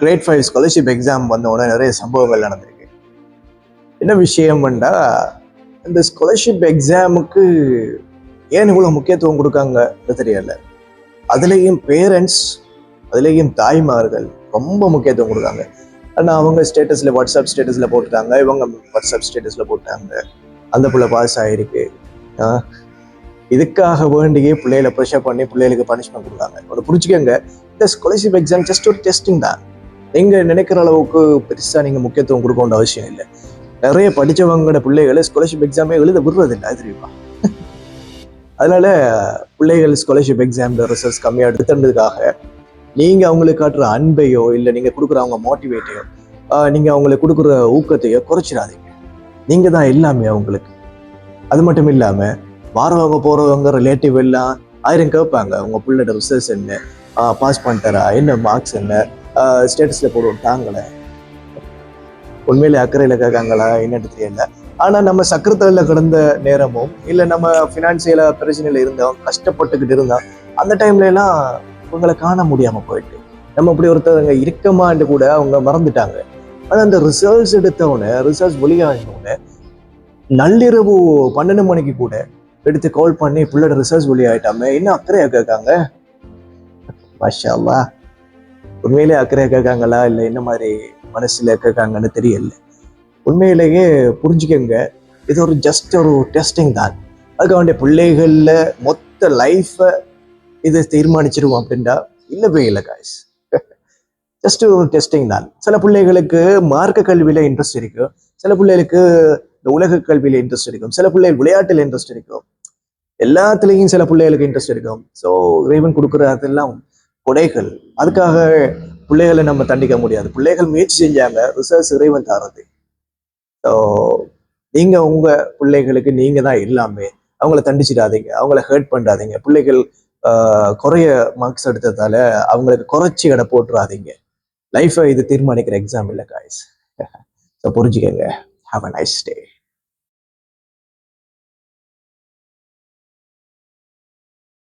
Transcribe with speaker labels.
Speaker 1: Great 5 scholarship exam வந்த உடனே நிறைய சம்பவங்கள் நடந்திருக்கு. என்ன விஷயம்னா, இந்த ஸ்காலர்ஷிப் எக்ஸாமுக்கு ஏன் இவ்வளவு முக்கியத்துவம் கொடுக்காங்க தெரியல. அதுலேயும் பேரண்ட்ஸ், அதுலேயும் தாய்மார்கள் ரொம்ப முக்கியத்துவம் கொடுக்காங்க. ஆனால் அவங்க ஸ்டேட்டஸில், வாட்ஸ்அப் ஸ்டேட்டஸில் போட்டுட்டாங்க, இவங்க வாட்ஸ்அப் ஸ்டேட்டஸில் போட்டாங்க, அந்த பிள்ளை பாஸ் ஆகிருக்கு. இதுக்காக வேண்டியே பிள்ளைகளை ப்ரெஷர் பண்ணி பிள்ளைகளுக்கு பனிஷ்மெண்ட் கொடுக்காங்க. அதை புரிச்சுக்கோங்க, இந்த ஸ்காலர்ஷிப் எக்ஸாம் ஜஸ்ட் ஒரு டெஸ்டிங் தான். நீங்கள் நினைக்கிற அளவுக்கு பெருசாக நீங்கள் முக்கியத்துவம் கொடுக்க வேண்டிய அவசியம் இல்லை. நிறைய படித்தவங்களோட பிள்ளைகளை ஸ்காலர்ஷிப் எக்ஸாமே எழுத விடுறதில்லை, அது தெரியுமா? அதனால பிள்ளைகள் ஸ்காலர்ஷிப் எக்ஸாம் ரிசல்ட்ஸ் கம்மியாக எடுத்துறதுக்காக நீங்கள் அவங்களுக்கு காட்டுற அன்பையோ இல்லை நீங்கள் கொடுக்குற அவங்க மோட்டிவேட்டையோ நீங்கள் அவங்களுக்கு கொடுக்குற ஊக்கத்தையோ குறைச்சிடாதீங்க. நீங்கள் தான் எல்லாமே அவங்களுக்கு. அது மட்டும் இல்லாமல் மாறவங்க போகிறவங்க ரிலேட்டிவ் எல்லாம் 1000 கேட்பாங்க. உங்கள் பிள்ளையோட ரிசல்ட்ஸ் என்ன, பாஸ் பண்ணிட்டாரா, என்ன மார்க்ஸ் என்ன, ஸ்டேட்டஸில் போடுவோம் தாங்களே. உண்மையிலே அக்கறையில் கேட்காங்களா என்னன்னு தெரியல. ஆனால் நம்ம சக்கரத்தில் கிடந்த நேரமும் இல்லை நம்ம ஃபினான்சியலாக பிரச்சனையில் இருந்தோம், கஷ்டப்பட்டுக்கிட்டு இருந்தோம், அந்த டைம்ல எல்லாம் உங்களை காண முடியாமல் போயிட்டு நம்ம இப்படி ஒருத்தவங்க இருக்கமான்னு கூட அவங்க மறந்துட்டாங்க. ஆனால் அந்த ரிசல்ட்ஸ் எடுத்தவொடனே, ரிசல்ட்ஸ் வெளியாகினோடனே நள்ளிரவு 12 மணிக்கு கூட எடுத்து கால் பண்ணி பிள்ளையோட ரிசல்ட்ஸ் வெளியாகிட்டாமே என்ன அக்கறையாக கேட்காங்க. மாஷா அல்லாஹ். உண்மையிலே அக்கறையாக கேட்காங்களா இல்லை என்ன மாதிரி மனசுல கேட்காங்கன்னு தெரியல. உண்மையிலேயே புரிஞ்சுக்கங்க, இது ஒரு ஜஸ்ட் ஒரு டெஸ்டிங் தான். அதுக்கு வேண்டிய பிள்ளைகள்ல மொத்த லைஃபை இதை தீர்மானிச்சிருவோம் அப்படின்டா இல்லவே இல்லை காய்ஸ். ஜஸ்ட் ஒரு டெஸ்டிங் தான். சில பிள்ளைகளுக்கு மார்க்க கல்வியில இன்ட்ரெஸ்ட் இருக்கும், சில பிள்ளைகளுக்கு இந்த உலக கல்வியில இன்ட்ரெஸ்ட் இருக்கும், சில பிள்ளைகள் விளையாட்டுல இன்ட்ரெஸ்ட் இருக்கும், எல்லாத்துலேயும் சில பிள்ளைகளுக்கு இன்ட்ரெஸ்ட் இருக்கும். ஸோ இறைவன் கொடுக்குறதெல்லாம் கொடைகள். அதுக்காக பிள்ளைகளை நம்ம தண்டிக்க முடியாது. பிள்ளைகள் முயற்சி செஞ்சாங்க, ரிசல்ட்ஸ் இறைவன் தரது. ஸோ நீங்க உங்க பிள்ளைகளுக்கு நீங்க தான் எல்லாமே. அவங்கள தண்டிச்சிடாதீங்க, அவங்கள ஹர்ட் பண்ணாதீங்க. பிள்ளைகள் குறைய மார்க்ஸ் எடுத்ததால அவங்களுக்கு குறைச்சி எடை போட்டுறாதீங்க. லைஃபை இது தீர்மானிக்கிற எக்ஸாம் இல்லை காய்ஸ். ஸோ புரிஞ்சுக்கங்க. Have a nice day.